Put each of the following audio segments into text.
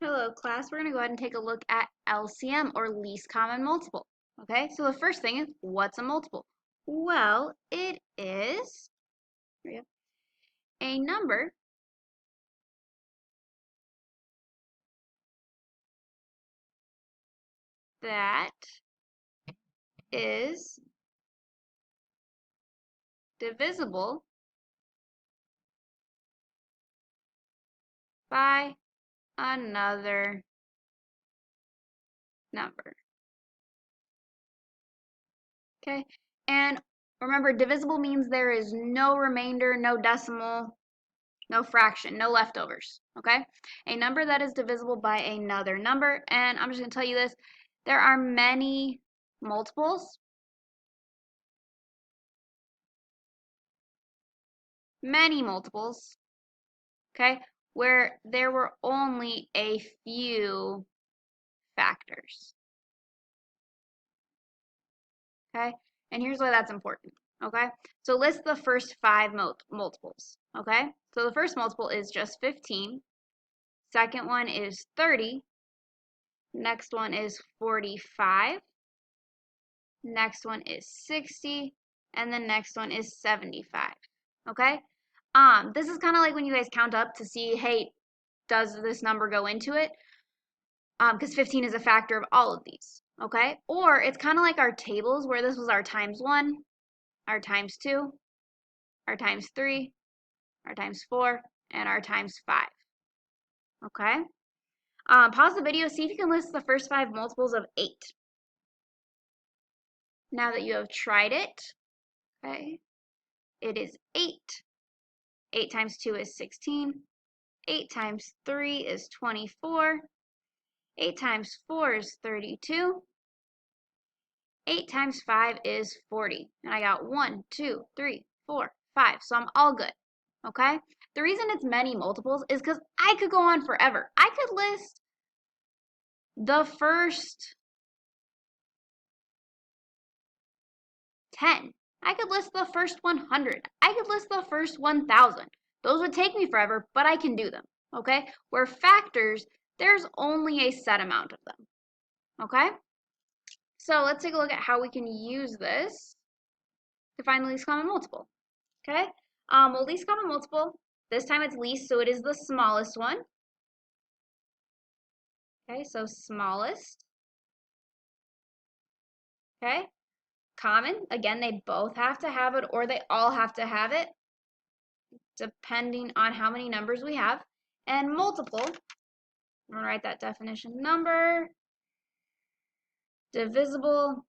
Hello class, we're going to go ahead and take a look at LCM or least common multiple. Okay, so the first thing is, what's a multiple? Well, it is a number that is divisible by another number. Okay, and remember, divisible means there is no remainder, no decimal, no fraction, no leftovers, okay? A number that is divisible by another number, and I'm just going to tell you this, there are many multiples, okay, where there were only a few factors, okay? And here's why that's important, okay? So list the first five multiples, okay? So the first multiple is just 15. Second one is 30. Next one is 45. Next one is 60. And the next one is 75, okay? This is kind of like when you guys count up to see, hey, does this number go into it? Because 15 is a factor of all of these, okay? Or it's kind of like our tables where this was our times 1, our times 2, our times 3, our times 4, and our times 5, okay? Pause the video, see if you can list the first 5 multiples of 8. Now that you have tried it, okay, it is 8. 8 times 2 is 16. 8 times 3 is 24. 8 times 4 is 32. 8 times 5 is 40. And I got 1, 2, 3, 4, 5. So I'm all good. Okay? The reason it's many multiples is because I could go on forever. I could list the first 10. I could list the first 100. I could list the first 1,000. Those would take me forever, but I can do them. Okay? Where factors, there's only a set amount of them. Okay? So let's take a look at how we can use this to find the least common multiple. Okay? Well, least common multiple, this time it's least, so it is the smallest one. Okay, so smallest. Okay? Common, again, they both have to have it or they all have to have it, depending on how many numbers we have. And multiple, I'm going to write that definition, number divisible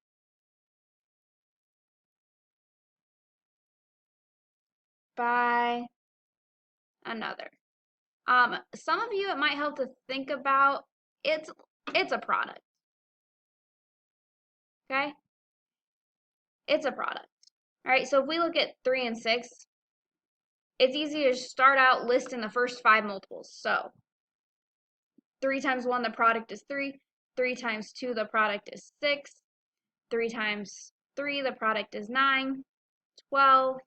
by another. Some of you, it might help to think about it's a product. Okay? It's a product. All right, so if we look at 3 and 6, it's easy to start out listing the first 5 multiples. So 3 times 1, the product is 3. 3 times 2, the product is 6. 3 times 3, the product is 9, 12,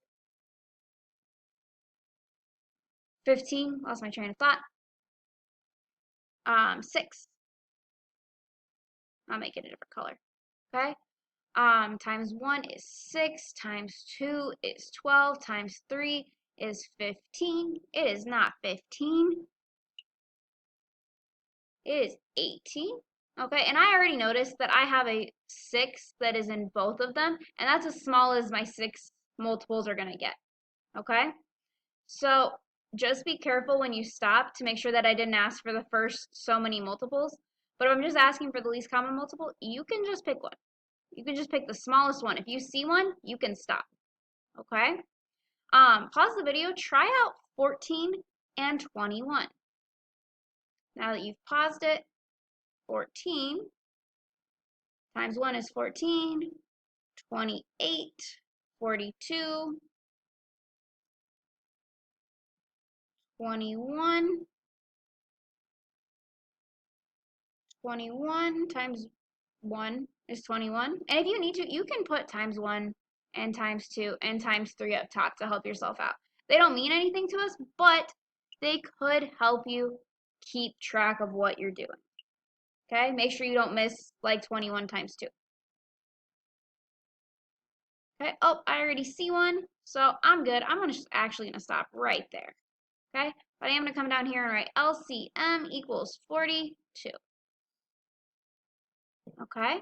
15. Lost my train of thought. 6. I'll make it a different color. Okay? Times 1 is 6, times 2 is 12, times 3 is 15. It is not 15. It is 18. Okay, and I already noticed that I have a 6 that is in both of them, and that's as small as my 6 multiples are going to get. Okay, so just be careful when you stop to make sure that I didn't ask for the first so many multiples. But if I'm just asking for the least common multiple, you can just pick one. You can just pick the smallest one. If you see one, you can stop. Okay, pause the video, try out 14 and 21. Now that you've paused it, 14 times 1 is 14, 28, 42, 21, 21 times 1 is 21. And if you need to, you can put times 1 and times 2 and times 3 up top to help yourself out. They don't mean anything to us, but they could help you keep track of what you're doing. Okay, make sure you don't miss like 21 times 2. Okay, oh, I already see one, so I'm good. I'm actually gonna stop right there. Okay, but I am gonna come down here and write LCM equals 42. Okay.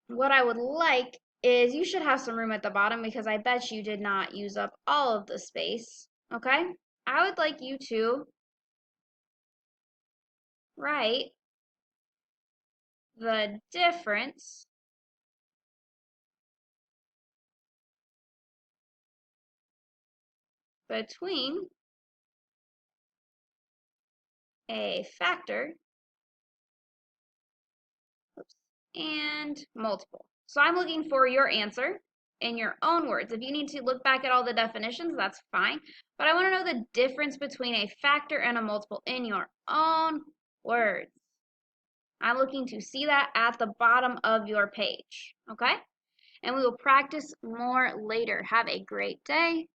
What I would like is you should have some room at the bottom because I bet you did not use up all of the space. Okay, I would like you to write the difference between a factor and multiple. So I'm looking for your answer in your own words. If you need to look back at all the definitions, that's fine. But I want to know the difference between a factor and a multiple in your own words. I'm looking to see that at the bottom of your page, okay? And we will practice more later. Have a great day.